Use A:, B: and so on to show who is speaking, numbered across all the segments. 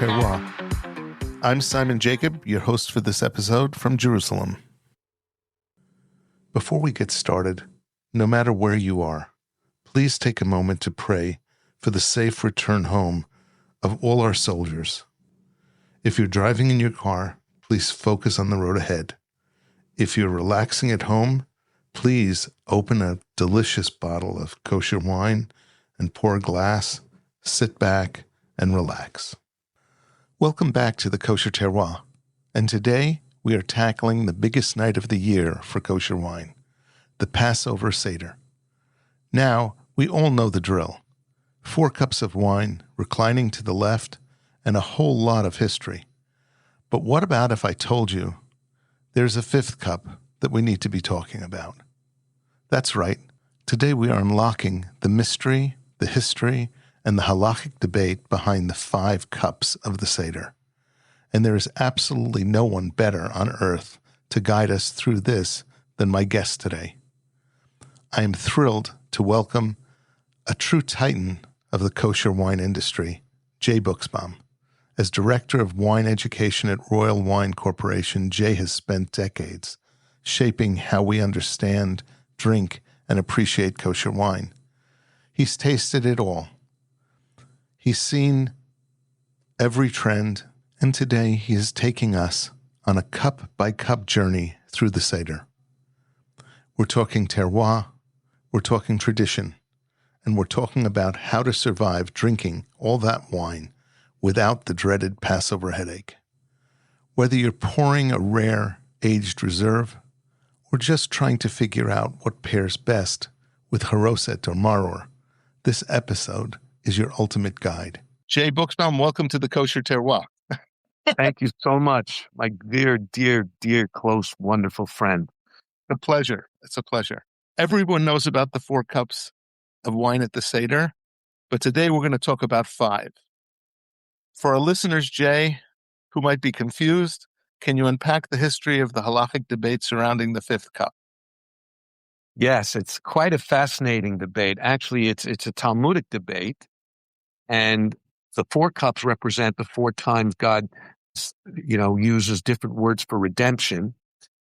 A: Terroir. I'm Simon Jacob, your host for this episode from Jerusalem. Before we get started, no matter where you are, please take a moment to pray for the safe return home of all our soldiers. If you're driving in your car, please focus on the road ahead. If you're relaxing at home, please open a delicious bottle of kosher wine and pour a glass, sit back, and relax. Welcome back to the Kosher Terroir, and today we are tackling the biggest night of the year for kosher wine, the Passover Seder. Now, we all know the drill. 4 cups of wine, reclining to the left, and a whole lot of history. But what about if I told you there's a 5th cup that we need to be talking about? That's right. Today we are unlocking the mystery, the history, and the halachic debate behind the 5 cups of the Seder. And there is absolutely no one better on earth to guide us through this than my guest today. I am thrilled to welcome a true titan of the kosher wine industry, Jay Buchsbaum. As Director of Wine Education at Royal Wine Corporation, Jay has spent decades shaping how we understand, drink, and appreciate kosher wine. He's tasted it all. He's seen every trend, and today he is taking us on a cup-by-cup journey through the Seder. We're talking terroir, we're talking tradition, and we're talking about how to survive drinking all that wine without the dreaded Passover headache. Whether you're pouring a rare, aged reserve, or just trying to figure out what pairs best with Haroset or Maror, this episode is your ultimate guide. Jay Buchsbaum, welcome to the Kosher Terroir.
B: Thank you so much, my dear, dear, dear, close, wonderful friend.
A: A pleasure. It's a pleasure. Everyone knows about the 4 cups of wine at the Seder, but today we're going to talk about 5. For our listeners, Jay, who might be confused, can you unpack the history of the halachic debate surrounding the 5th cup?
B: Yes, it's quite a fascinating debate. Actually, it's a Talmudic debate, and the 4 cups represent the 4 times God, uses different words for redemption.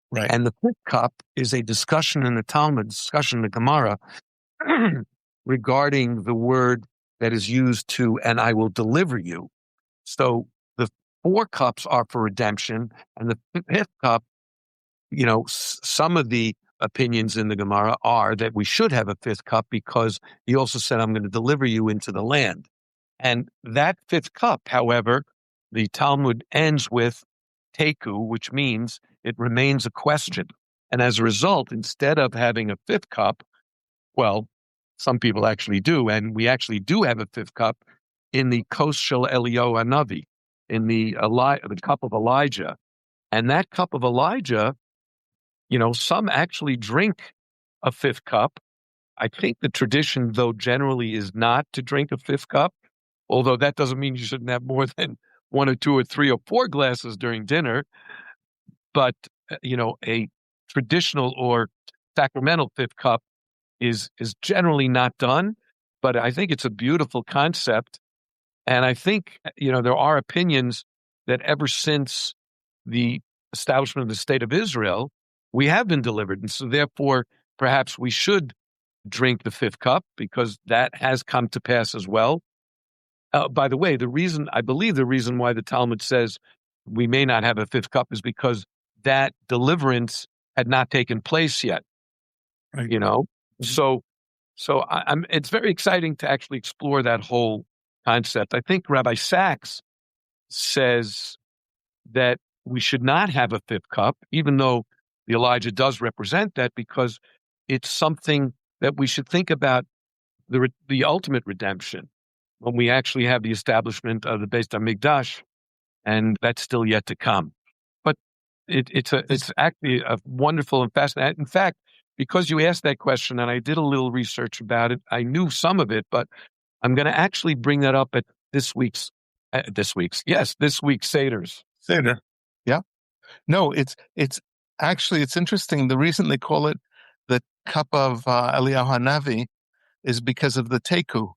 A: Right.
B: And the 5th cup is a discussion in the Talmud, discussion in the Gemara, regarding the word that is used to, and I will deliver you. So the 4 cups are for redemption, and the 5th cup, some of the opinions in the Gemara are that we should have a 5th cup because he also said, I'm going to deliver you into the land. And that 5th cup, however, the Talmud ends with teiku, which means it remains a question. And as a result, instead of having a 5th cup, well, some people actually do, and we actually do have a 5th cup in the Kos Shel Eliyahu Hanavi, in the cup of Elijah. And that cup of Elijah, some actually drink a 5th cup. I think the tradition, though, generally is not to drink a 5th cup, although that doesn't mean you shouldn't have more than 1 or 2 or 3 or 4 glasses during dinner. But, a traditional or sacramental 5th cup is generally not done. But I think it's a beautiful concept. And I think, there are opinions that ever since the establishment of the State of Israel, we have been delivered. And so therefore, perhaps we should drink the 5th cup because that has come to pass as well. By the way, I believe the reason why the Talmud says we may not have a 5th cup is because that deliverance had not taken place yet. Right. So it's very exciting to actually explore that whole concept. I think Rabbi Sachs says that we should not have a 5th cup, even though the Elijah does represent that, because it's something that we should think about the ultimate redemption when we actually have the establishment of the Beis Hamikdash, and that's still yet to come. But it's actually a wonderful and fascinating. In fact, because you asked that question, and I did a little research about it, I knew some of it, but I'm going to actually bring that up at this week's Seders.
A: Seder. Yeah. No, it's interesting. The reason they call it the cup of Eliyahu Hanavi is because of the teiku,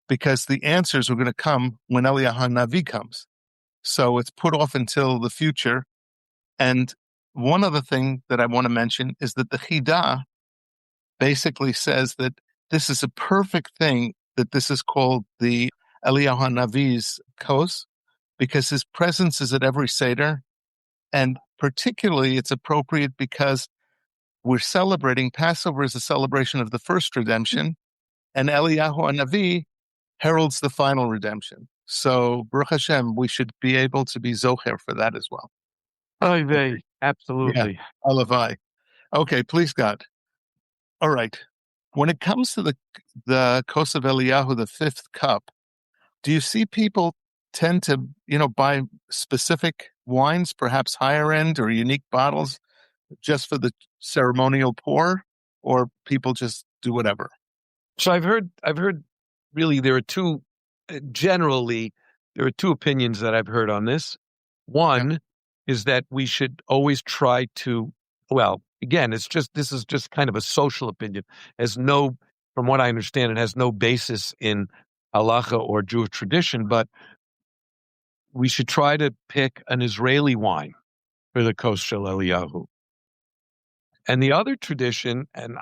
A: because the answers were going to come when Eliyahu Hanavi comes. So it's put off until the future. And one other thing that I want to mention is that the Chidah basically says that this is a perfect thing, that this is called the Eliyahu Hanavi's Kos, because his presence is at every Seder. And particularly it's appropriate because we're celebrating, Passover is a celebration of the first redemption, and Eliyahu Hanavi heralds the final redemption. So, Baruch Hashem, we should be able to be zocher for that as well.
B: Oy vey, absolutely.
A: Yeah, Alavai. Okay, please God. All right. When it comes to the Kos of Eliyahu, the fifth cup, do you see people tend to, buy specific wines, perhaps higher end or unique bottles, just for the ceremonial pour, or people just do whatever?
B: So I've heard really generally there are two opinions that I've heard on this. One is that we should always try to, well, again, this is just kind of a social opinion. From what I understand, it has no basis in halacha or Jewish tradition, but we should try to pick an Israeli wine for the Kos Shel Eliyahu. And the other tradition, and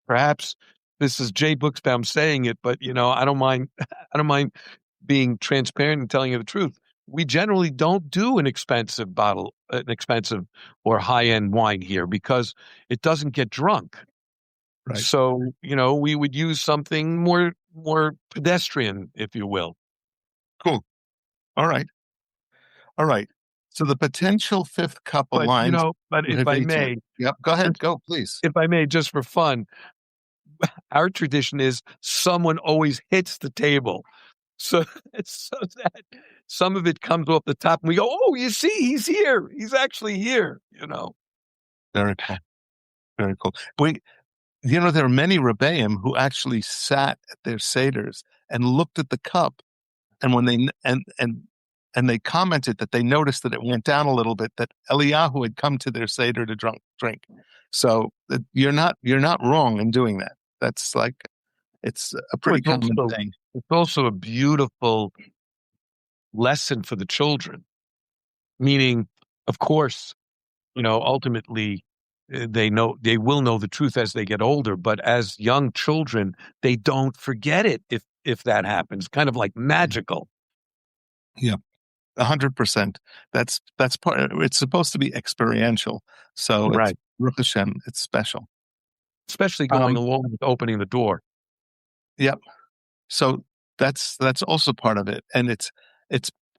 B: perhaps this is Jay Buchsbaum saying it, but I don't mind being transparent and telling you the truth. We generally don't do an expensive or high-end wine here because it doesn't get drunk.
A: Right.
B: So, we would use something more pedestrian, if you will.
A: Cool. All right. So the potential fifth cup aligns.
B: But if I may,
A: yep, go ahead, go please.
B: If I may, just for fun, our tradition is someone always hits the table, so that some of it comes off the top, and we go, "Oh, you see, he's here. He's actually here."
A: Very cool. Very cool. There are many Rebbeim who actually sat at their seders and looked at the cup, and when they and they commented that they noticed that it went down a little bit, that Eliyahu had come to their seder to drink. So you're not wrong in doing that. That's it's a pretty common thing.
B: It's also a beautiful lesson for the children. Meaning, of course, ultimately they will know the truth as they get older, but as young children, they don't forget it if that happens. Kind of like magical.
A: Yeah. 100%. That's part. It's supposed to be experiential. So
B: right.
A: It's Baruch Hashem, it's special.
B: Especially going along with opening the door.
A: Yep. So that's also part of it. And it's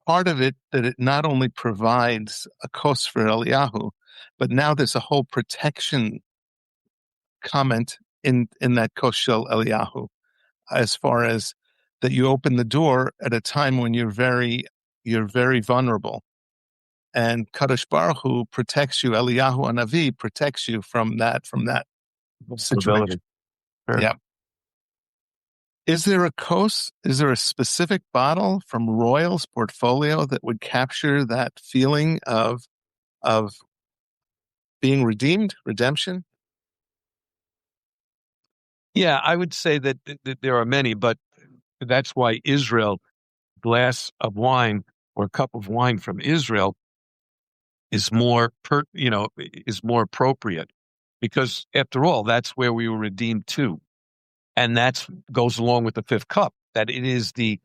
A: part of it that it not only provides a kos for Eliyahu, but now there's a whole protection comment in that Kos Shel Eliyahu, as far as that you open the door at a time when you're very vulnerable. And Kadosh Baruch Hu protects you, Eliyahu Hanavi protects you from that situation.
B: Sure.
A: Yeah. Is there a specific bottle from Royal's portfolio that would capture that feeling of being redeemed, redemption?
B: Yeah, I would say that there are many, but that's why Israel, glass of wine or a cup of wine from Israel is more appropriate, because after all, that's where we were redeemed to. And that goes along with the fifth cup, that it is the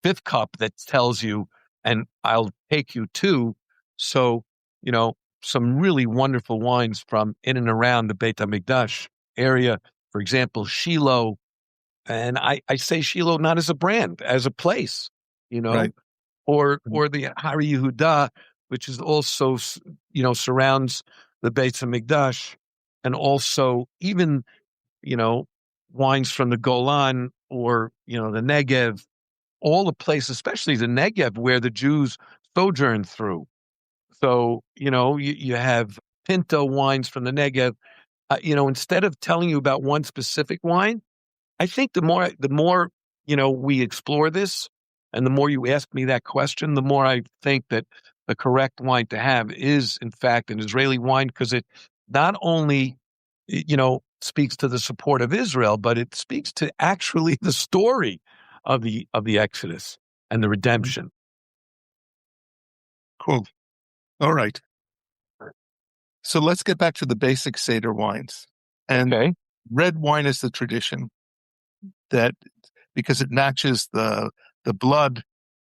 B: fifth cup that tells you, and I'll take you to. So, some really wonderful wines from in and around the Beit HaMikdash area. For example, Shiloh. And I say Shiloh not as a brand, as a place,
A: Right.
B: or the Hari Yehuda, which is also, surrounds the Beit HaMikdash, and also even, wines from the Golan or, the Negev, all the places, especially the Negev, where the Jews sojourned through. So, you have Pinto wines from the Negev. Instead of telling you about one specific wine, I think the more we explore this, and the more you ask me that question, the more I think that the correct wine to have is, in fact, an Israeli wine, because it not only, speaks to the support of Israel, but it speaks to actually the story of the Exodus and the redemption.
C: Cool. All right. So let's get back to the basic Seder wines. And
B: Okay.
C: red wine is the tradition that because it matches the blood,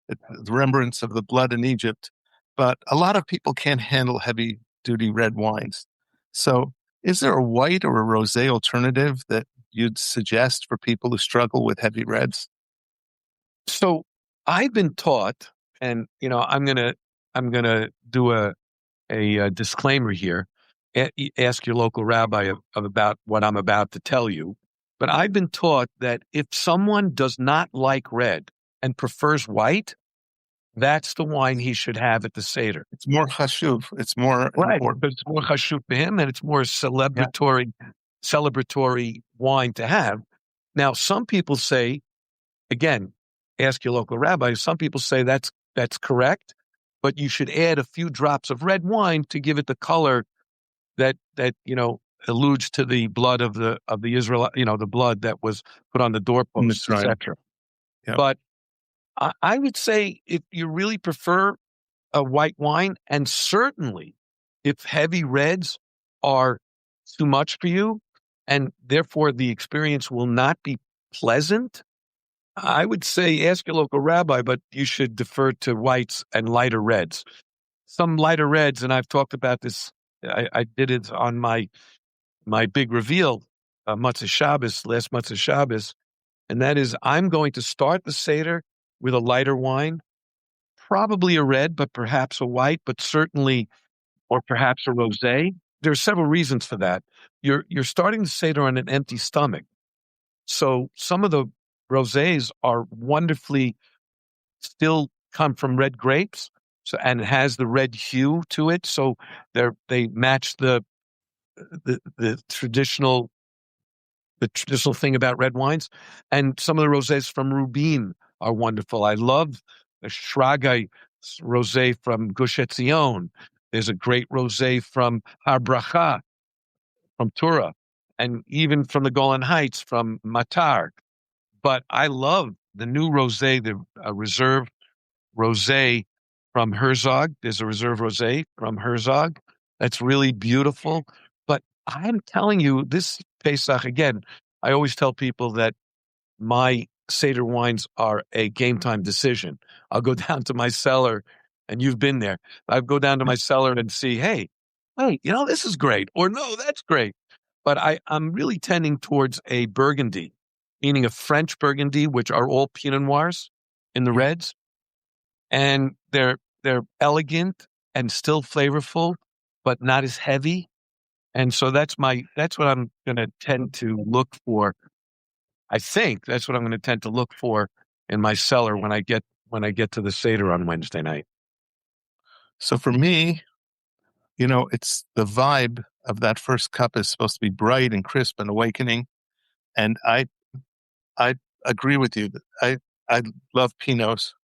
C: the remembrance of the blood in Egypt. But a lot of people can't handle heavy duty red wines. So is there a white or a rosé alternative that you'd suggest for people who struggle with heavy reds?
B: So I've been taught, and I'm gonna do a disclaimer here. Ask your local rabbi about what I'm about to tell you. But I've been taught that if someone does not like red and prefers white, that's the wine he should have at the Seder.
C: It's more chashuv. It's more
B: Right,
C: important.
B: because it's more chashuv for him, and it's more celebratory wine to have. Now, some people say, again, ask your local rabbi. Some people say that's correct, but you should add a few drops of red wine to give it the color that alludes to the blood of the Israel, the blood that was put on the doorposts,
C: That's right.
B: etc.
C: Yep.
B: But I would say if you really prefer a white wine, and certainly if heavy reds are too much for you, and therefore the experience will not be pleasant, I would say ask your local rabbi, but you should defer to whites and lighter reds. Some lighter reds, and I've talked about this. I did it on my big reveal, last Matzah Shabbos, and that is I'm going to start the Seder with a lighter wine, probably a red, but perhaps a white, but certainly, or perhaps a rosé. There are several reasons for that. You're starting the Seder on an empty stomach, so some of the rosés are wonderfully still come from red grapes, so and it has the red hue to it, so they match the traditional thing about red wines. And some of the rosés from Rubin are wonderful. I love the Shragai rosé from Gush Etzion. There's a great rosé from Har Bracha, from Tura, and even from the Golan Heights, from Matar. But I love the new rosé, the reserve rosé from Herzog. There's a reserve rosé from Herzog that's really beautiful. But I'm telling you, this Pesach, again, I always tell people that my Seder wines are a game time decision. I'll go down to my cellar, and you've been there. I go down to my cellar and see, hey, this is great, or no, that's great. But I'm really tending towards a Burgundy, meaning a French Burgundy, which are all Pinot Noirs in the reds, and they're elegant and still flavorful, but not as heavy. And so that's what I'm going to tend to look for. I think that's what I'm going to tend to look for in my cellar when I get to the Seder on Wednesday night.
C: So for me, it's the vibe of that first cup is supposed to be bright and crisp and awakening. And I agree with you. I love Pinots,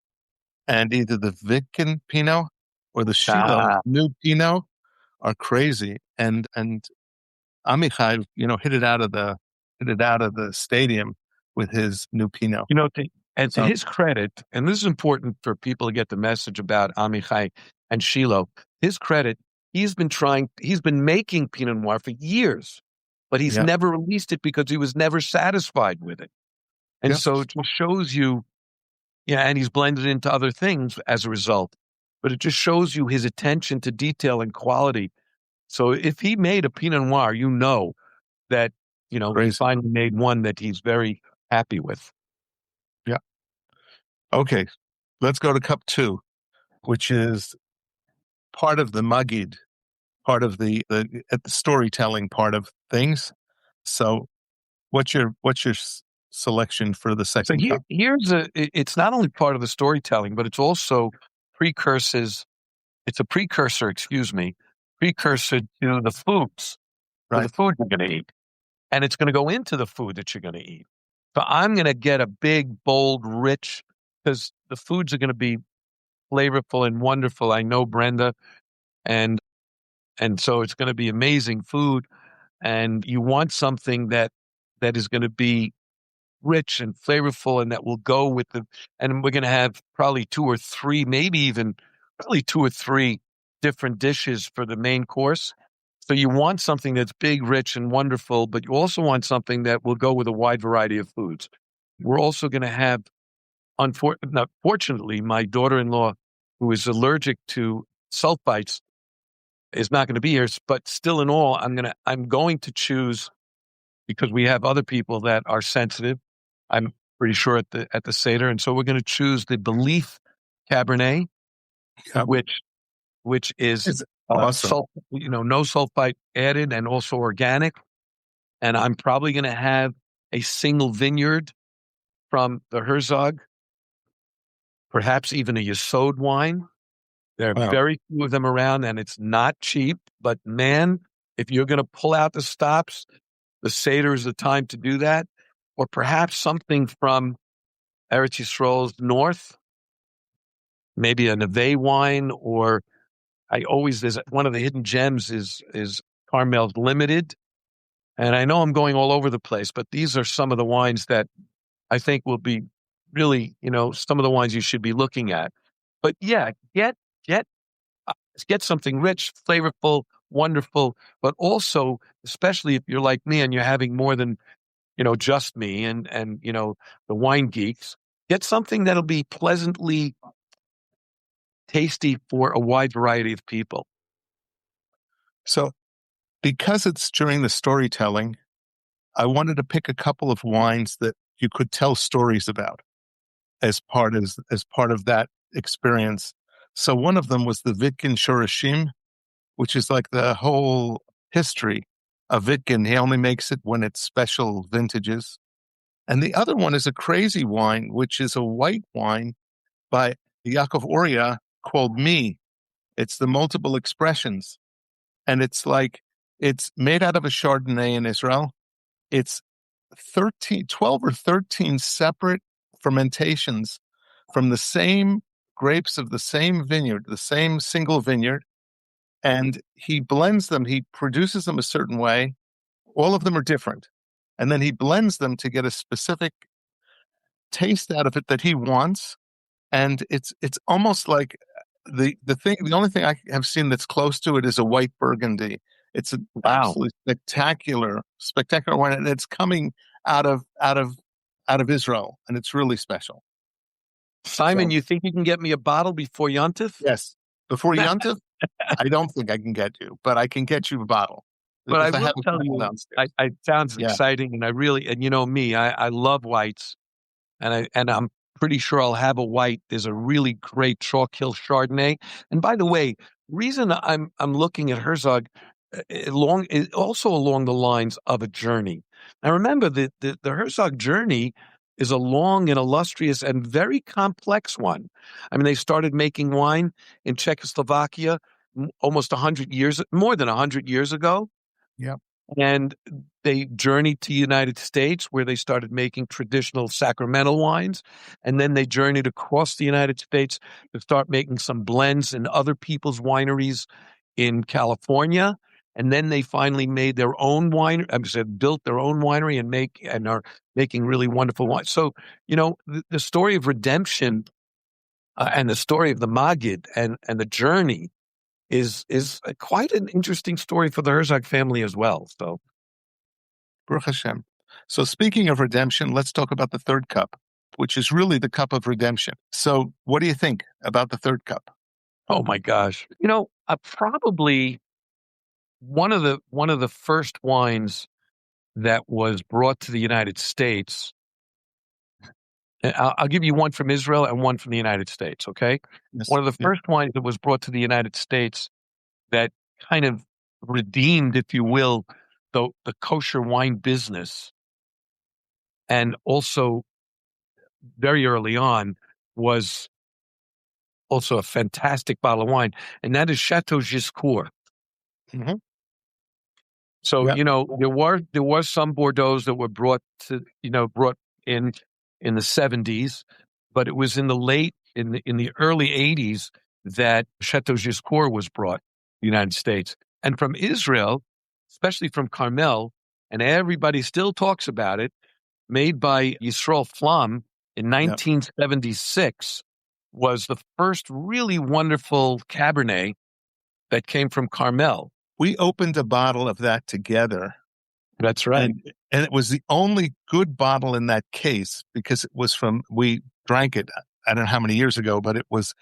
C: and either the Vitkin Pinot or the Shiloh new Pinot are crazy. And Amichai, hit it out of the stadium with his new Pinot.
B: To his credit, and this is important for people to get the message about Amichai and Shiloh. His credit, he's been making Pinot Noir for years, but he's never released it because he was never satisfied with it. And so it just shows you, and he's blended into other things as a result, but it just shows you his attention to detail and quality. So if he made a Pinot Noir, that, he finally made one that he's very happy with.
C: Yeah. Okay. Let's go to cup 2, which is part of the Magid, part of the storytelling part of things. So what's your selection for the second cup?
B: It's not only part of the storytelling, but it's also precursors. It's a precursor to the foods,
C: right,
B: the food you're going to eat. And it's going to go into the food that you're going to eat. So I'm going to get a big, bold, rich, because the foods are going to be flavorful and wonderful. I know Brenda, and so it's going to be amazing food. And you want something that is going to be rich and flavorful, and that will go with and we're going to have probably 2 or 3, maybe even probably 2 or 3 different dishes for the main course. So you want something that's big, rich, and wonderful, but you also want something that will go with a wide variety of foods. We're also going to have, fortunately, my daughter-in-law, who is allergic to sulfites, is not going to be here. But still, in all, I'm going to choose, because we have other people that are sensitive. I'm pretty sure at the Seder, and so we're going to choose the Belief Cabernet,
C: Yep.
B: which is
C: It's awesome.
B: no sulfite added and also organic. And I'm probably going to have a single vineyard from the Herzog, perhaps even a Yesod wine. There are
C: Wow.
B: very few of them around, and it's not cheap. But man, if you're going to pull out the stops, the Seder is the time to do that. Or perhaps something from Eretz Yisrael's north, maybe a Neve wine, or there's one of the hidden gems is Carmel's Limited. And I know I'm going all over the place, but these are some of the wines that I think will be really, some of the wines you should be looking at. But yeah, get something rich, flavorful, wonderful, but also, especially if you're like me and you're having more than, just me and the wine geeks, get something that'll be pleasantly tasty for a wide variety of people.
C: So because it's during the storytelling, I wanted to pick a couple of wines that you could tell stories about as part of that experience. So one of them was the Vitkin Shorashim, which is like the whole history of Vitkin. He only makes it when it's special vintages. And the other one is a crazy wine, which is a white wine by Yaakov Oria called Me. It's the Multiple Expressions. And it's made out of a Chardonnay in Israel. It's 12 or 13 separate fermentations from the same grapes of the same vineyard, the same single vineyard. And he blends them. He produces them a certain way. All of them are different. And then he blends them to get a specific taste out of it that he wants. And it's almost like the only thing I have seen that's close to it is a white Burgundy. It's an absolutely spectacular wine, and it's coming out of Israel, and it's really special.
B: Simon, you think you can get me a bottle before Yontif?
C: Yes, before Yontif. I don't think I can get you, but I can get you a bottle.
B: But I will tell you, it sounds exciting, and me, I love whites, and I'm pretty sure I'll have a white. There's a really great Chalk Hill Chardonnay, and by the way, reason I'm looking at Herzog also along the lines of a journey. Now remember the Herzog journey is a long and illustrious and very complex one. I mean, they started making wine in Czechoslovakia almost more than 100 years ago.
C: Yeah.
B: And they journeyed to the United States, where they started making traditional sacramental wines. And then they journeyed across the United States to start making some blends in other people's wineries in California. And then they finally made their own built their own winery and are making really wonderful wine. So, the story of redemption and the story of the Maggid and the journey is quite an interesting story for the Herzog family as well. So,
C: Baruch Hashem. So speaking of redemption, let's talk about the third cup, which is really the cup of redemption. So what do you think about the third cup?
B: Oh my gosh. Probably one of the first wines that was brought to the United States. I'll give you one from Israel and one from the United States, okay?
C: Yes.
B: One of the first wines that was brought to the United States that kind of redeemed, if you will, the kosher wine business, and also very early on was also a fantastic bottle of wine, and that is Chateau Giscourt.
C: Mm-hmm.
B: So, there was some Bordeaux's that were brought in the 70s, but it was in the early 80s that Chateau Giscourt was brought to the United States. And from Israel, especially from Carmel, and everybody still talks about it, made by Yisrael Flam in 1976. was the first really wonderful Cabernet that came from Carmel.
C: We opened a bottle of that together.
B: That's right.
C: And it was the only good bottle in that case because we drank it, I don't know how many years ago, but it was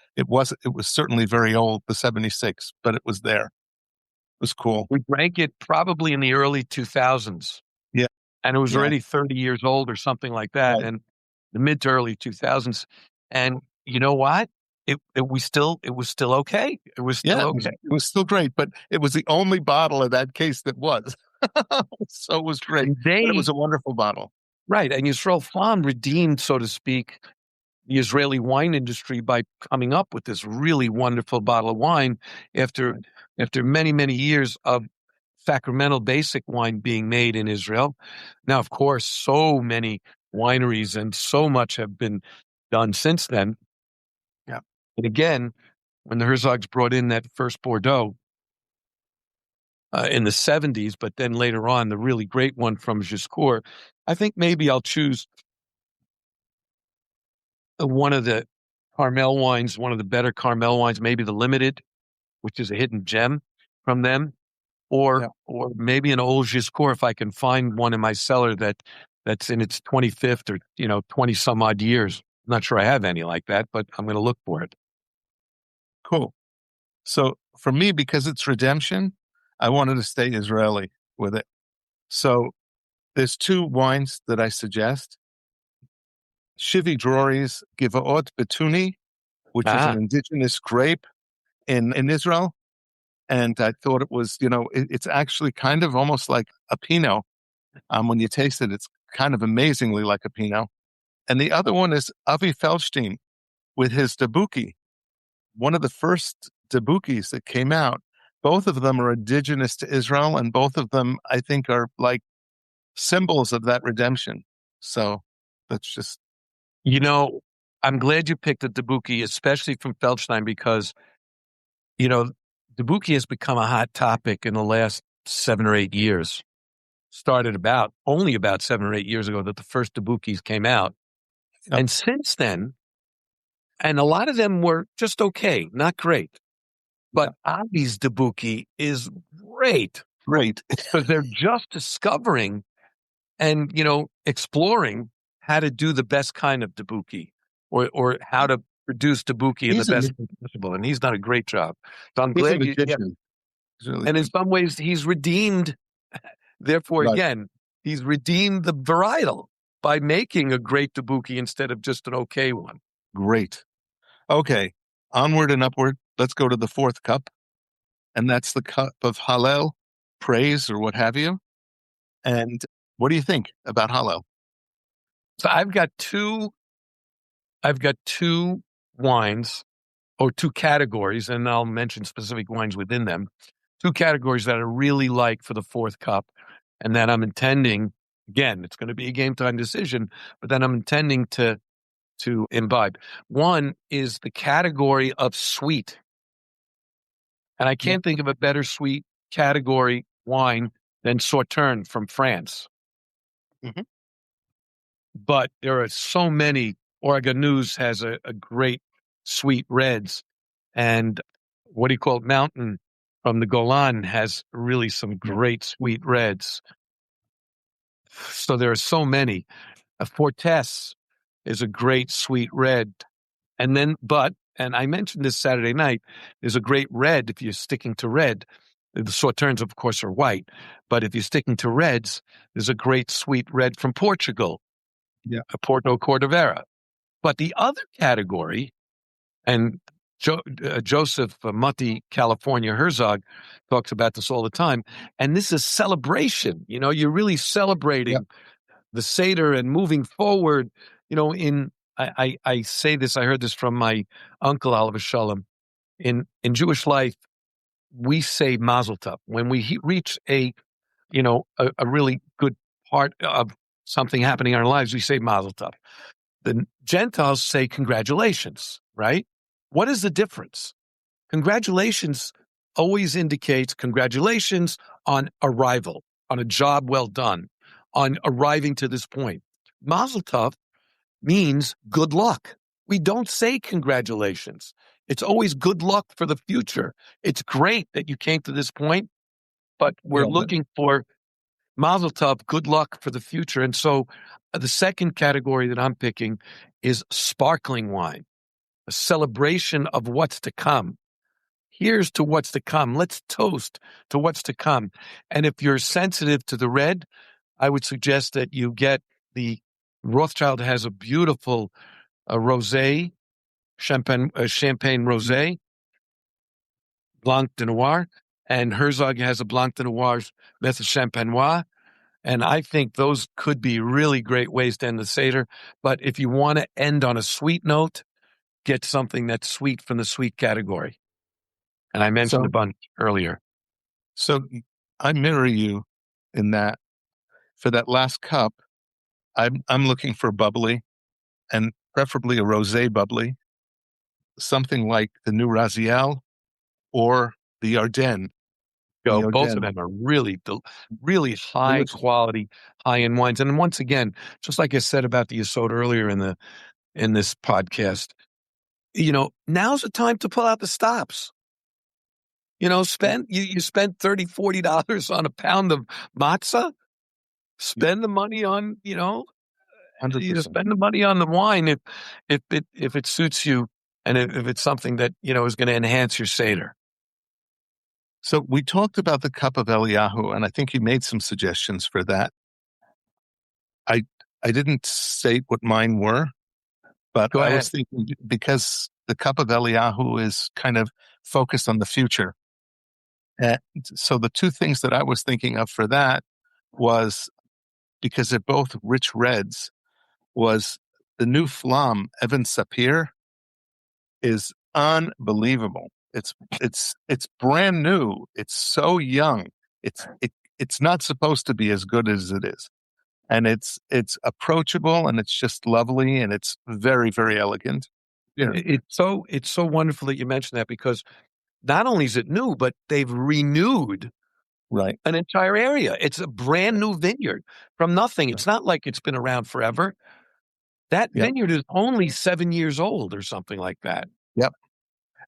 C: certainly very old, the 76, but it was there. It was cool.
B: We drank it probably in the early 2000s.
C: Yeah.
B: And it was already 30 years old or something like that.
C: Right.
B: And the mid to early 2000s. And you know what? It was still okay. It was still okay.
C: It was still great, but it was the only bottle of that case that was. So it was great. But it was a wonderful bottle.
B: Right. And Yisrael Flam redeemed, so to speak, the Israeli wine industry by coming up with this really wonderful bottle of wine after many, many years of sacramental basic wine being made in Israel. Now, of course, so many wineries and so much have been done since then.
C: Yeah.
B: And again, when the Herzogs brought in that first Bordeaux in the 70s, but then later on, the really great one from Giscourt, I think maybe I'll choose one of the Carmel wines, one of the better Carmel wines, maybe the Limited, which is a hidden gem from them, or maybe an old Giscourt if I can find one in my cellar that's in its 25th or 20 some odd years. I'm not sure I have any like that, but I'm going to look for it.
C: Cool. So for me, because it's redemption, I wanted to stay Israeli with it. So there's two wines that I suggest. Shivi Drori's Givaot Betuni, which is an indigenous grape in Israel. And I thought it was, it's actually kind of almost like a Pinot. When you taste it, it's kind of amazingly like a Pinot. And the other one is Avi Feldstein with his Dabuki, one of the first Dabukis that came out. Both of them are indigenous to Israel, and both of them, I think, are like symbols of that redemption. So that's just...
B: I'm glad you picked the Dabuki, especially from Feldstein, because, Dabuki has become a hot topic in the last 7 or 8 years. Started only about 7 or 8 years ago that the first Dabukis came out. Yep. And since then, and a lot of them were just okay, not great. But Avi's Dabuki is great.
C: Great.
B: Because they're just discovering and, exploring how to do the best kind of Dabuki or how to produce Dabuki in the best way possible. And he's done a great job. So I'm glad you... Really and in some ways, he's redeemed. Therefore, again, he's redeemed the varietal by making a great Dabuki instead of just an okay one.
C: Great. Okay. Onward and upward. Let's go to the fourth cup. And that's the cup of Hallel, praise, or what have you. And what do you think about Hallel?
B: So I've got two wines or two categories, and I'll mention specific wines within them. Two categories that I really like for the fourth cup, and that I'm intending, again, it's going to be a game time decision, but then I'm intending to imbibe. One is the category of sweet. And I can't think of a better sweet category wine than Sauterne from France. Mm-hmm. But there are so many. Oregonous has a great sweet reds. And what do you call it? Mountain from the Golan has really some great sweet reds. So there are so many. A Fortes is a great sweet red. And then, and I mentioned this Saturday night, there's a great red if you're sticking to red. The Sauternes, of course, are white. But if you're sticking to reds, there's a great sweet red from Portugal, a Porto Cordovera. But the other category, and Joseph Mutti, California Herzog, talks about this all the time, and this is celebration. You're really celebrating the Seder and moving forward. I say this, I heard this from my uncle, Oliver Shalom. In Jewish life, we say Mazel Tov. When we reach a really good part of something happening in our lives, we say Mazel Tov. The Gentiles say congratulations, right? What is the difference? Congratulations always indicates congratulations on arrival, on a job well done, on arriving to this point. Mazel Tov means good luck, we don't say congratulations. It's always good luck for the future. It's great that you came to this point, but we're looking for Mazel Tov, good luck for the future. And so the second category that I'm picking is sparkling wine, a celebration of what's to come. Here's to what's to come. Let's toast to what's to come. And if you're sensitive to the red, I would suggest that you get the Rothschild has a beautiful rosé, champagne rosé, Blanc de Noir, and Herzog has a Blanc de Noir Method Champenois. And I think those could be really great ways to end the Seder. But if you want to end on a sweet note, get something that's sweet from the sweet category. And I mentioned a bunch earlier.
C: So I mirror you in that for that last cup, I'm looking for bubbly, and preferably a rosé bubbly, something like the New Raziel or the Ardennes.
B: Both of them are really high
C: Delicious.
B: quality, high end wines. And once again, just like I said about the Yesod earlier in this podcast, now's the time to pull out the stops. You spend $30, $40 on a pound of matzah. Spend the money on,
C: 100%.
B: spend the money on the wine if it suits you, and if it's something that is going to enhance your Seder.
C: So we talked about the cup of Eliyahu, and I think you made some suggestions for that. I didn't state what mine were, but I was thinking, because the cup of Eliyahu is kind of focused on the future. And so the two things that I was thinking of for that was, because they're both rich reds, was the new Flam, Evan Sapir, is unbelievable. It's brand new. It's so young. It's not supposed to be as good as it is. And it's approachable, and it's just lovely, and it's very, very elegant.
B: Yeah. It's so wonderful that you mentioned that, because not only is it new, but they've renewed an entire area. It's a brand new vineyard from nothing. It's not like it's been around forever. That vineyard is only 7 years old or something like that.
C: Yep.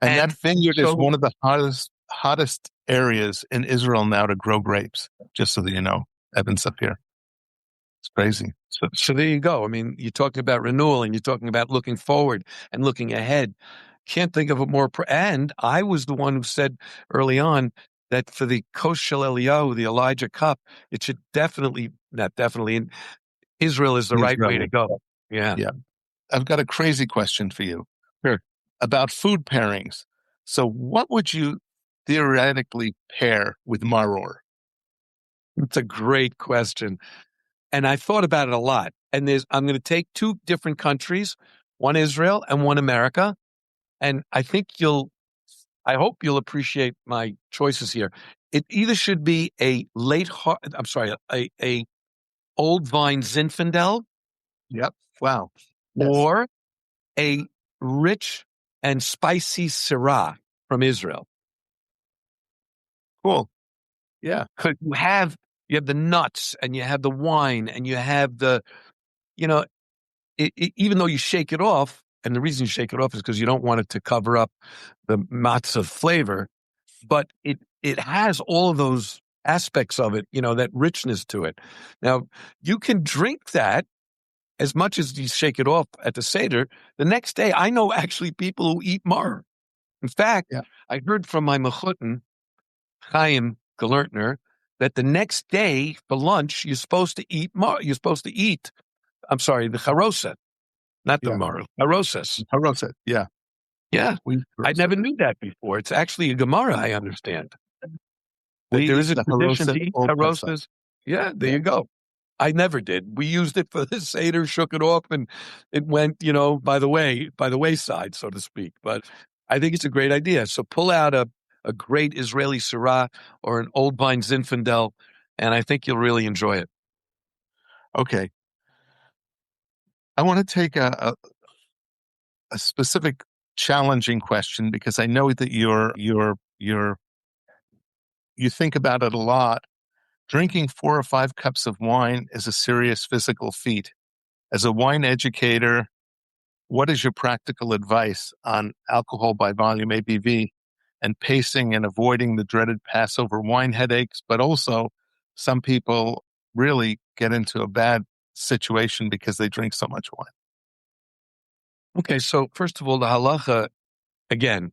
C: And that vineyard is one of the hottest areas in Israel now to grow grapes, just so that you know, Evan Sapir. It's crazy.
B: So there you go. I mean, you're talking about renewal, and you're talking about looking forward and looking ahead. Can't think of it more. And I was the one who said early on that for the Kos Shel Eliyahu, the Elijah cup, it should not definitely, Israel is the right way to go. Yeah.
C: Yeah. I've got a crazy question for you.
B: Sure.
C: About food pairings. So what would you theoretically pair with maror?
B: It's a great question. And I thought about it a lot. And I'm going to take two different countries, one Israel and one America. And I hope you'll appreciate my choices here. It either should be a old vine Zinfandel.
C: Yep. Wow. Yes.
B: Or a rich and spicy Syrah from Israel.
C: Cool. Yeah.
B: Because you have the nuts, and you have the wine, and you have the, even though you shake it off, and the reason you shake it off is because you don't want it to cover up the matzah flavor, but it has all of those aspects of it, that richness to it. Now, you can drink that as much as you shake it off at the Seder. The next day, I know actually people who eat mar. In fact, I heard from my mechutin, Chaim Galertner, that the next day for lunch, you're supposed to eat mar. You're supposed to eat, the charoset, not the mar, haroses.
C: Haroset, yeah.
B: Yeah. I never knew that before. It's actually a Gemara, I understand. There is a tradition to eat haroses. Yeah, there you go. I never did. We used it for the Seder, shook it off, and it went, by the wayside, so to speak. But I think it's a great idea. So pull out a great Israeli Syrah or an old vine Zinfandel, and I think you'll really enjoy it.
C: Okay. I want to take a specific challenging question, because I know that you think about it a lot. Drinking 4 or 5 cups of wine is a serious physical feat. As a wine educator, what is your practical advice on alcohol by volume, ABV, and pacing and avoiding the dreaded Passover wine headaches? But also, some people really get into a bad situation because they drink so much wine.
B: Okay, so first of all, the halacha, again,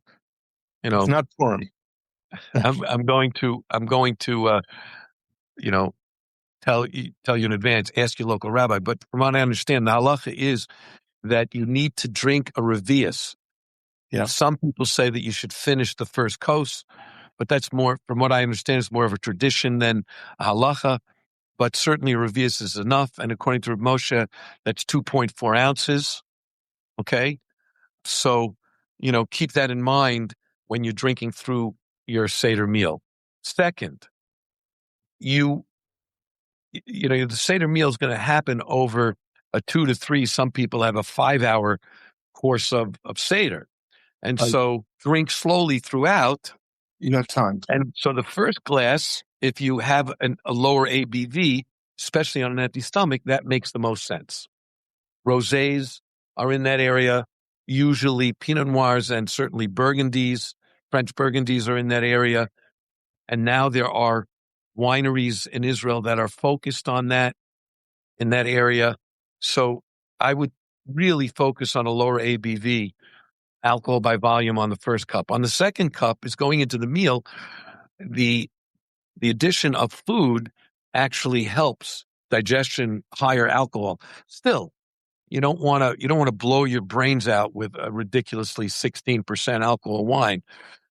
C: It's not Purim.
B: I'm going to tell you in advance, ask your local rabbi. But from what I understand, the halacha is that you need to drink a revius.
C: Yeah.
B: Some people say that you should finish the first kos, but that's more, from what I understand, it's more of a tradition than a halacha. But certainly a revius is enough. And according to Reb Moshe, that's 2.4 ounces. Okay. So, keep that in mind when you're drinking through your Seder meal. Second, the Seder meal is going to happen over a 2 to 3. Some people have a 5-hour course of Seder. And so drink slowly throughout.
C: You have time.
B: And so the first glass, if you have a lower ABV, especially on an empty stomach, that makes the most sense. Rosés are in that area. Usually Pinot Noirs and certainly Burgundies, French Burgundies are in that area. And now there are wineries in Israel that are focused on that, in that area. So I would really focus on a lower ABV, alcohol by volume, on the first cup. On the second cup is going into the meal. The addition of food actually helps digestion, higher alcohol. Still, you don't want to blow your brains out with a ridiculously 16% alcohol wine.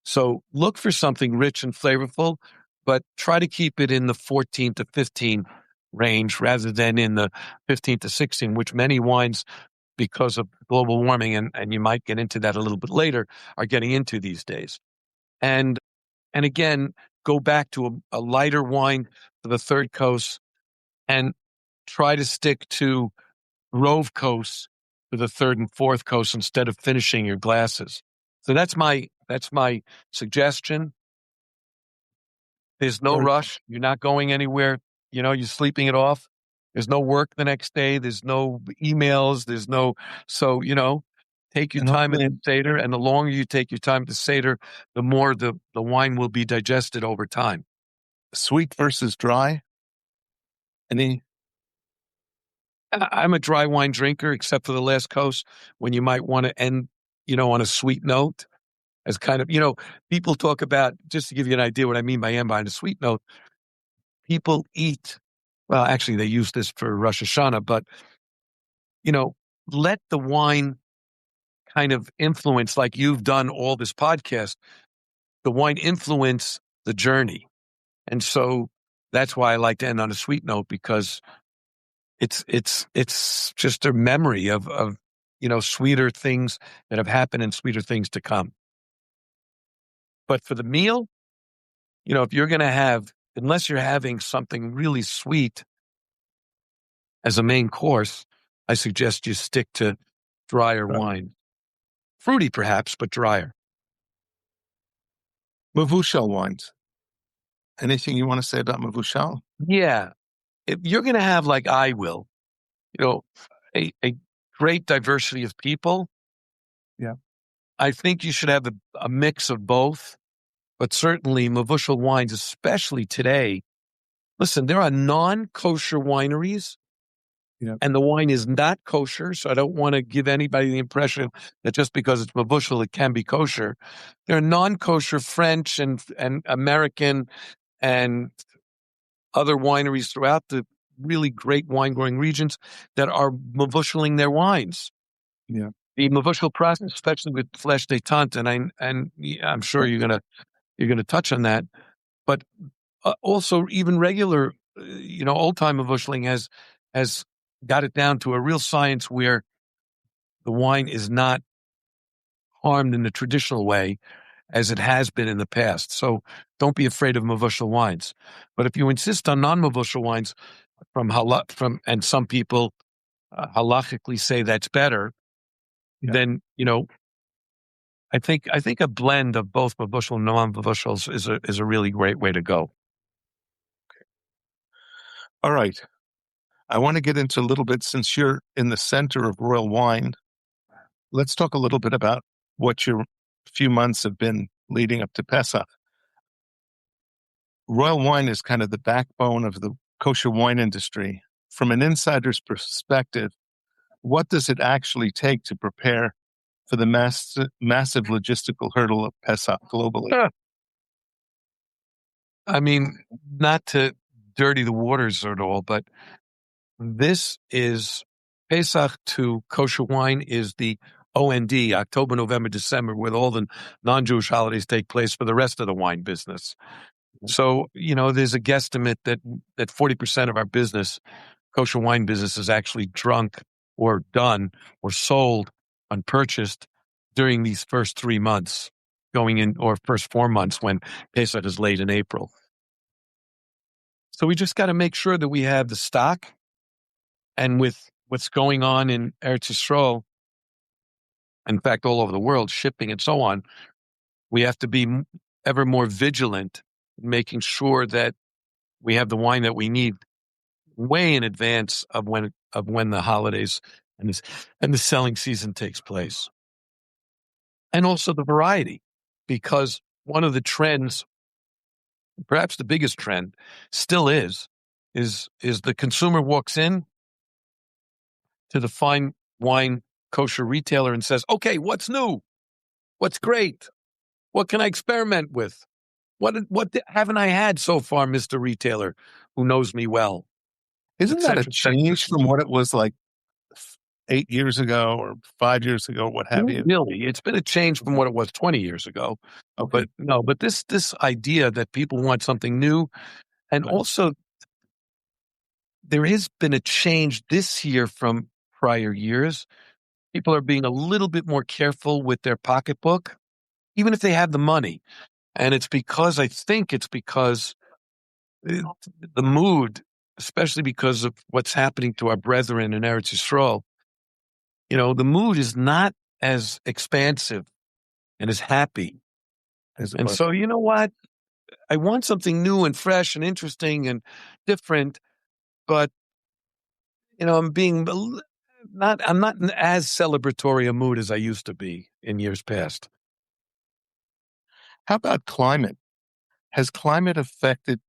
B: So look for something rich and flavorful, but try to keep it in the 14 to 15 range rather than in the 15 to 16, which many wines, because of global warming, and you might get into that a little bit later, are getting into these days. And again, go back to a lighter wine for the third kos and try to stick to Rove Kos for the third and fourth kos instead of finishing your glasses. So that's my suggestion. There's no rush. You're not going anywhere. You're sleeping it off. There's no work the next day. There's no emails. So take your time at the Seder, and the longer you take your time at the Seder, the more the wine will be digested over time.
C: Sweet versus dry?
B: I'm a dry wine drinker, except for the last kos, when you might want to end, on a sweet note. As kind of, people talk about, just to give you an idea what I mean by end on a sweet note, people eat, well, actually they use this for Rosh Hashanah, but, let the wine kind of influence, like you've done all this podcast, the wine influence the journey. And so that's why I like to end on a sweet note, because it's just a memory of sweeter things that have happened and sweeter things to come. But for the meal, if you're going to have, unless you're having something really sweet as a main course, I suggest you stick to drier wine. Fruity perhaps, but drier.
C: Mavushal wines. Anything you want to say about Mavushal?
B: Yeah. If you're going to have, like I will, a great diversity of people.
C: Yeah.
B: I think you should have a mix of both. But certainly Mavushal wines, especially today, listen, there are non-kosher wineries, and the wine is not kosher, so I don't want to give anybody the impression that just because it's Mavushal, it can be kosher. There are non-kosher French and American and other wineries throughout the really great wine-growing regions that are Mavushaling their wines.
C: Yeah.
B: The Mavushal process, especially with Flesh Détente, and I'm sure you're going to touch on that, but also even regular, old time Mavushaling has got it down to a real science where the wine is not harmed in the traditional way as it has been in the past. So don't be afraid of Mavushal wines. But if you insist on non-Mavushal wines and some people halachically say that's better, then I think a blend of both Mavushal and non-Mavushals is a really great way to go.
C: Okay. All right. I want to get into a little bit, since you're in the center of royal wine, let's talk a little bit about what your few months have been leading up to Pesach. Royal wine is kind of the backbone of the kosher wine industry. From an insider's perspective, what does it actually take to prepare for the massive logistical hurdle of Pesach globally?
B: I mean, not to dirty the waters at all, but this is Pesach to kosher wine is the OND, October, November, December, where all the non-Jewish holidays take place for the rest of the wine business. So, there's a guesstimate that 40% of our business, kosher wine business, is actually drunk or done or sold, unpurchased during these first 3 months going in, or first 4 months when Pesach is late in April. So we just got to make sure that we have the stock. And with what's going on in Eretz Yisrael, in fact, all over the world, shipping and so on, we have to be ever more vigilant, making sure that we have the wine that we need way in advance of when the holidays and the selling season takes place. And also the variety, because one of the trends, perhaps the biggest trend, still is the consumer walks in to the fine wine kosher retailer and says, okay, what's new? What's great? What can I experiment with? What haven't I had so far, Mr. Retailer, who knows me well?
C: Isn't that a change from what it was like 8 years ago or 5 years ago, what have you?
B: Really, it's been a change from what it was 20 years ago.
C: Okay.
B: But this idea that people want something new, and also there has been a change this year from prior years. People are being a little bit more careful with their pocketbook, even if they have the money. And I think it's because the mood, especially because of what's happening to our brethren in Eretz Yisrael, the mood is not as expansive and as happy. And so, you know what? I want something new and fresh and interesting and different, but, I'm not in as celebratory a mood as I used to be in years past.
C: How about climate? Has climate affected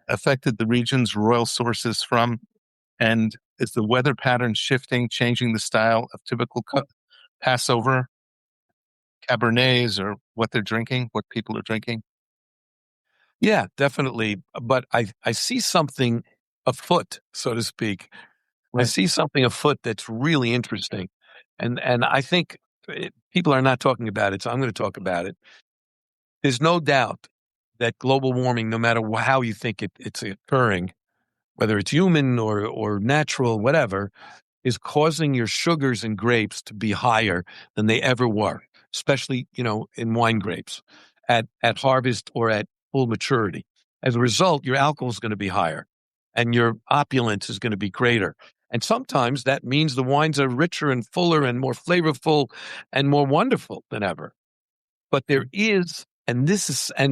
C: the region's royal sources from, and is the weather pattern shifting, changing the style of typical Passover Cabernets or what they're drinking, what people are drinking?
B: Yeah, definitely. But I see something afoot, so to speak. Right. I see something afoot that's really interesting. And I think people are not talking about it, so I'm going to talk about it. There's no doubt that global warming, no matter how you think it's occurring, whether it's human or natural, whatever, is causing your sugars in grapes to be higher than they ever were, especially, in wine grapes at harvest or at full maturity. As a result, your alcohol is going to be higher and your opulence is going to be greater. And sometimes that means the wines are richer and fuller and more flavorful and more wonderful than ever. But there is,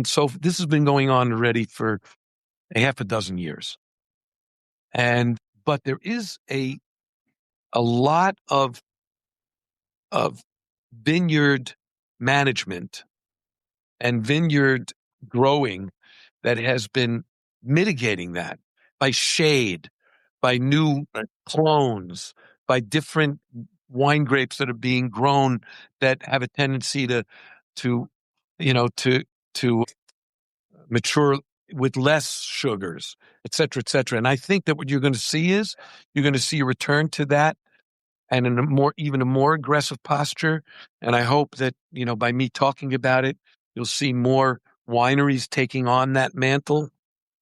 B: so this has been going on already for a half a dozen years. But there is a lot of vineyard management and vineyard growing that has been mitigating that by shade, by new clones, by different wine grapes that are being grown that have a tendency to mature with less sugars, et cetera, et cetera. And I think that what you're going to see is you're going to see a return to that and even a more aggressive posture. And I hope that, by me talking about it, you'll see more wineries taking on that mantle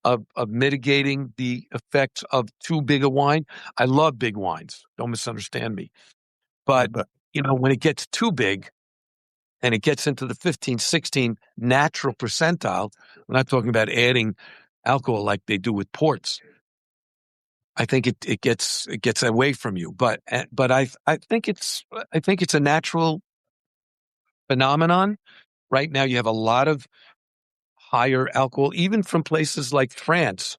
B: of mitigating the effects of too big a wine. I love big wines. Don't misunderstand me. But, when it gets too big and it gets into the 15, 16 natural percentile, we're not talking about adding alcohol like they do with ports. I think it gets away from you, but I think it's a natural phenomenon. Right now, you have a lot of higher alcohol, even from places like France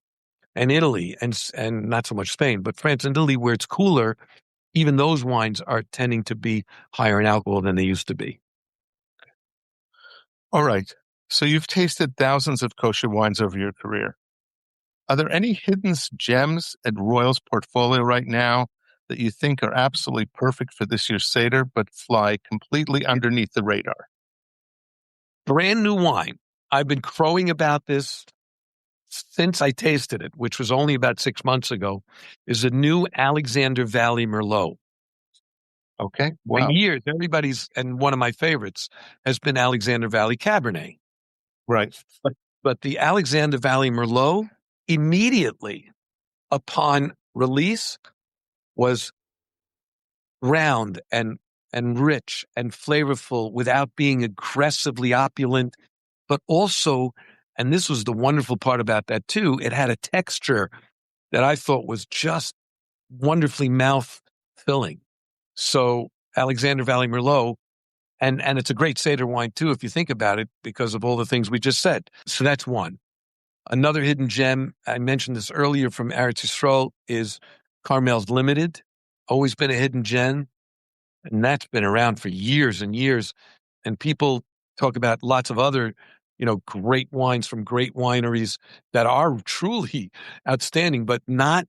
B: and Italy, and not so much Spain, but France and Italy, where it's cooler. even those wines are tending to be higher in alcohol than they used to be.
C: All right. So you've tasted thousands of kosher wines over your career. Are there any hidden gems at Royal's portfolio right now that you think are absolutely perfect for this year's Seder, but fly completely underneath the radar?
B: Brand new wine. I've been crowing about this since I tasted it, which was only about 6 months ago, is a new Alexander Valley Merlot.
C: Okay.
B: For
C: Wow.
B: years, everybody's, and one of my favorites has been Alexander Valley Cabernet.
C: Right.
B: But the Alexander Valley Merlot, immediately upon release, was round and rich and flavorful without being aggressively opulent, but also, and this was the wonderful part about that too, it had a texture that I thought was just wonderfully mouth-filling. So Alexander Valley Merlot, and it's a great Seder wine too, if you think about it, because of all the things we just said. So that's one. Another hidden gem, I mentioned this earlier from Eretz Yisrael, is Carmel's Limited. Always been a hidden gem, and that's been around for years and years. And people talk about lots of other, great wines from great wineries that are truly outstanding, but not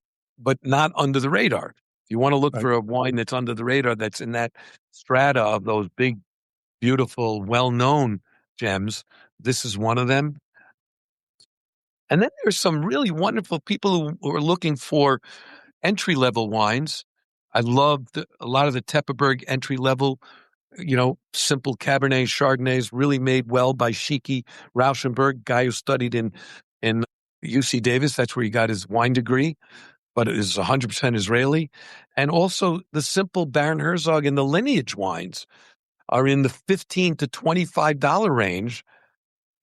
B: under the radar. If you want to look
C: Right.
B: for a wine that's under the radar, that's in that strata of those big, beautiful, well-known gems, this is one of them. And then there's some really wonderful people who are looking for entry-level wines. I love a lot of the Tepperberg entry-level, simple Cabernet Chardonnays, really made well by Shiki Rauschenberg, guy who studied in UC Davis. That's where he got his wine degree, but it is 100% Israeli. And also the simple Baron Herzog and the lineage wines are in the $15 to $25 range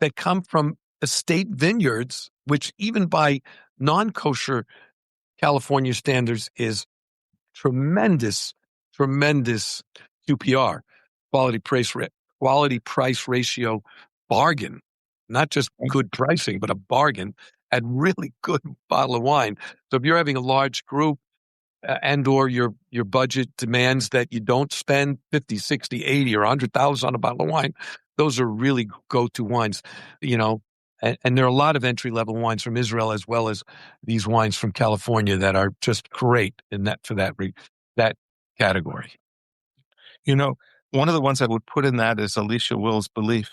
B: that come from estate vineyards, which even by non-kosher California standards is tremendous QPR, quality price ratio bargain, not just good pricing, but a bargain at really good bottle of wine. So if you're having a large group and or your budget demands that you don't spend 50, 60, 80 or 100,000 on a bottle of wine, those are really go-to wines, and there are a lot of entry-level wines from Israel as well as these wines from California that are just great in that category.
C: One of the ones I would put in that is Alicia Will's Belief,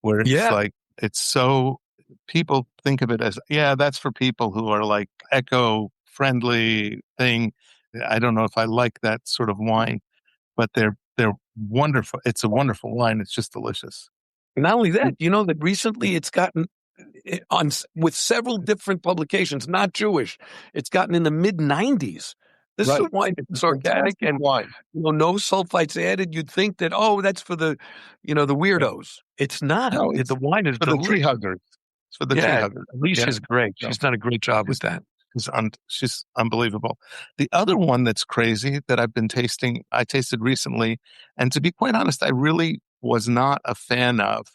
C: where it's like, it's so, people think of it as, that's for people who are like eco-friendly thing. I don't know if I like that sort of wine, but they're wonderful. It's a wonderful wine. It's just delicious.
B: Not only that, that recently it's gotten with several different publications, not Jewish, it's gotten in the mid-90s. This is a wine that's organic and
C: wine.
B: No sulfites added. You'd think that, that's for the, the weirdos. It's not.
C: No,
B: the wine is
C: for the tree huggers. It's for the tree huggers.
B: Alicia's great. She's done a great job with that.
C: She's unbelievable. The other one that's crazy that I've been tasting, I tasted recently, and to be quite honest, I really was not a fan of,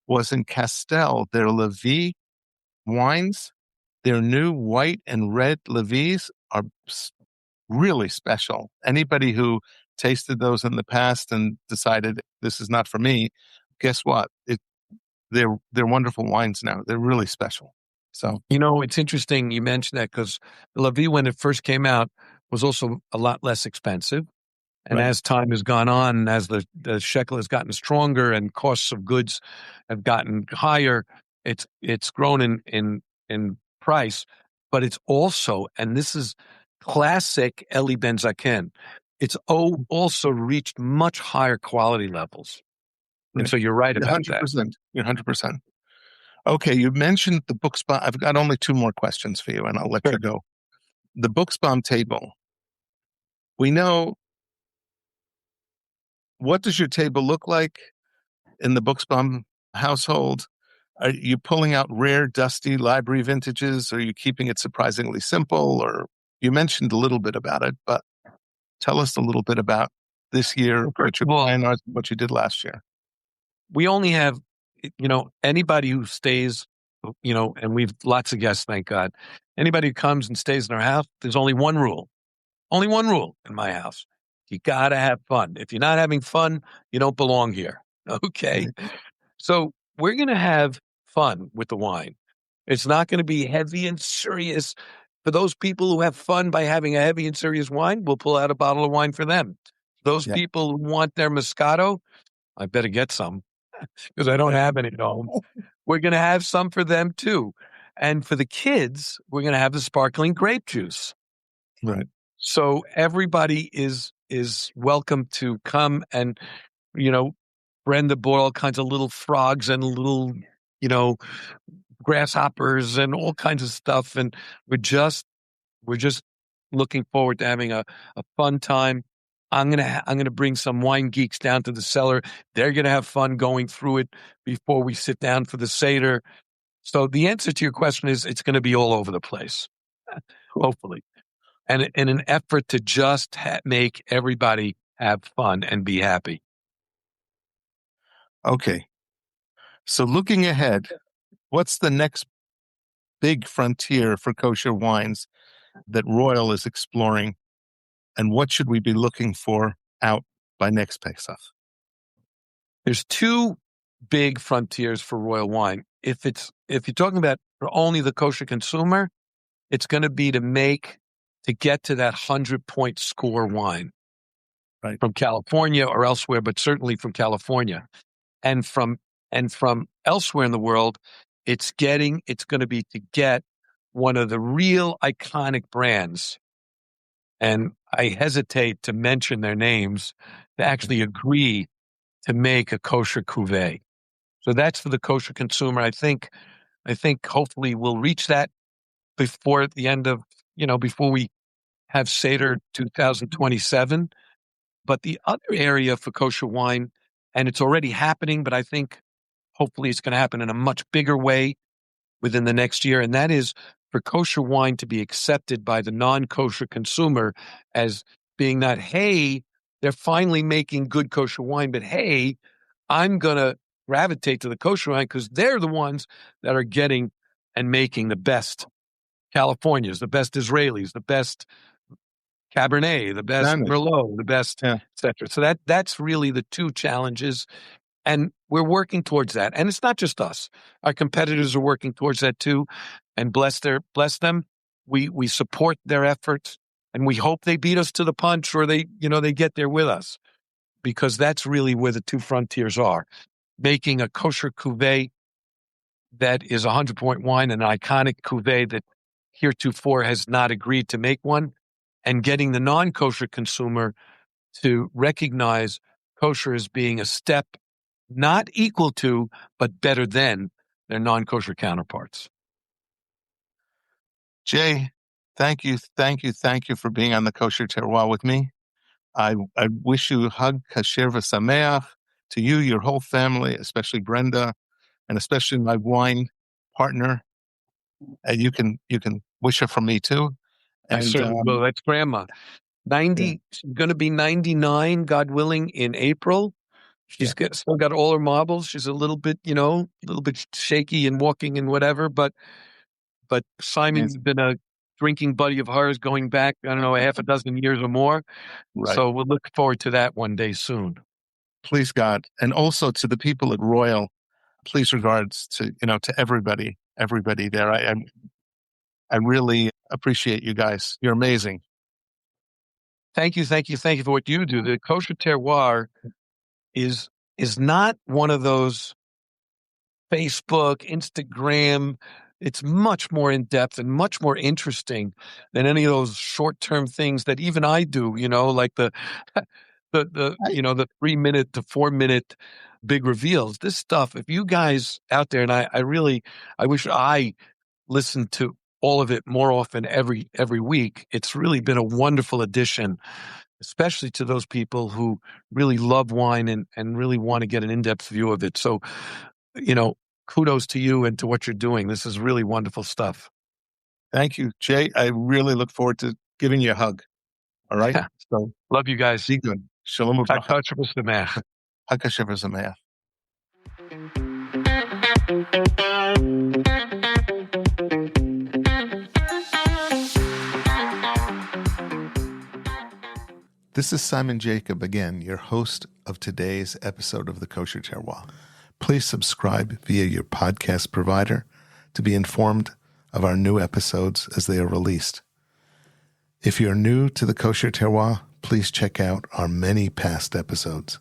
C: was in Castel, their Levi wines. Their new white and red Levis are really special. Anybody who tasted those in the past and decided this is not for me, guess what? They're wonderful wines now. They're really special. So,
B: it's interesting you mentioned that because Levi, when it first came out, was also a lot less expensive. And as time has gone on, as the shekel has gotten stronger and costs of goods have gotten higher, it's grown in price. But it's also, and this is classic Eli Ben Zaken, it's also reached much higher quality levels. And so you're right about
C: 100%,
B: that.
C: You're 100%. Okay, you mentioned the Buchsbaum. I've got only two more questions for you, and I'll let you go. The Buchsbaum table. We know, what does your table look like in the Buchsbaum household? Are you pulling out rare, dusty library vintages? Are you keeping it surprisingly simple? Or you mentioned a little bit about it, but tell us a little bit about this year, what your plan was, what you did last year.
B: We only have, anybody who stays, and we've lots of guests, thank God. Anybody who comes and stays in our house, there's only one rule. Only one rule in my house. You got to have fun. If you're not having fun, you don't belong here. Okay.
C: Right.
B: So we're going to have fun with the wine. It's not going to be heavy and serious. For those people who have fun by having a heavy and serious wine, we'll pull out a bottle of wine for them. Those
C: Yeah.
B: people who want their Moscato, I better get some because I don't have any at home. We're going to have some for them too. And for the kids, we're going to have the sparkling grape juice.
C: Right.
B: So everybody is welcome to come and, Brenda bought all kinds of little frogs and little, grasshoppers and all kinds of stuff. And we're just looking forward to having a fun time. I'm gonna bring some wine geeks down to the cellar. They're gonna have fun going through it before we sit down for the Seder. So the answer to your question is it's going to be all over the place, hopefully, and in an effort to just make everybody have fun and be happy.
C: Okay. So looking ahead, what's the next big frontier for kosher wines that Royal is exploring, and what should we be looking for out by next Pesach?
B: There's two big frontiers for Royal wine. If you're talking about for only the kosher consumer, it's going to be to get to that 100-point score wine,
C: right,
B: from California or elsewhere, but certainly from California, and from elsewhere in the world, it's going to be to get one of the real iconic brands. And I hesitate to mention their names to actually agree to make a kosher cuvee. So that's for the kosher consumer. I think hopefully we'll reach that before the end of, before we have Seder 2027. But the other area for kosher wine, and it's already happening, but I think hopefully it's going to happen in a much bigger way within the next year. And that is for kosher wine to be accepted by the non-kosher consumer as being not, hey, they're finally making good kosher wine, but hey, I'm going to gravitate to the kosher wine because they're the ones that are getting and making the best Californias, the best Israelis, the best Cabernet, the best Merlot, the best, etc. So that's really the two challenges. And we're working towards that. And it's not just us. Our competitors are working towards that too. And bless them. We support their efforts, and we hope they beat us to the punch, or they get there with us, because that's really where the two frontiers are. Making a kosher cuvee that is a 100-point wine, an iconic cuvee that heretofore has not agreed to make one, and getting the non-kosher consumer to recognize kosher as being a step not equal to, but better than their non-kosher counterparts.
C: Jay, thank you for being on the Kosher Terroir with me. I wish you Hag Kasher v'Sameach, to you, your whole family, especially Brenda, and especially my wine partner. And you can wish her from me too.
B: I certainly will. That's Grandma. 90, she's going to be 99, God willing, in April. She's still got all her marbles. She's a little bit, shaky and walking and whatever. But Simon's been a drinking buddy of hers going back, I don't know, a half a dozen years or more. Right. So we'll look forward to that one day soon.
C: Please God. And also to the people at Royal, please regards to everybody there. I really appreciate you guys. You're amazing.
B: Thank you for what you do. The Kosher Terroir is not one of those Facebook, Instagram. It's much more in depth and much more interesting than any of those short-term things that even I do, like the 3-minute to 4-minute big reveals. This stuff, if you guys out there, and I wish I listened to all of it more often every week. It's really been a wonderful addition, especially to those people who really love wine and really want to get an in-depth view of it. So, kudos to you and to what you're doing. This is really wonderful stuff.
C: Thank you, Jay. I really look forward to giving you a hug. All right?
B: So, love you guys.
C: Be good. Shalom u'bracha.
B: Kosher v'Sameach.
C: Kosher v'Sameach. This is Simon Jacob again, your host of today's episode of the Kosher Terroir.
A: Please subscribe via your podcast provider to be informed of our new episodes as they are released. If you're new to the Kosher Terroir, please check out our many past episodes.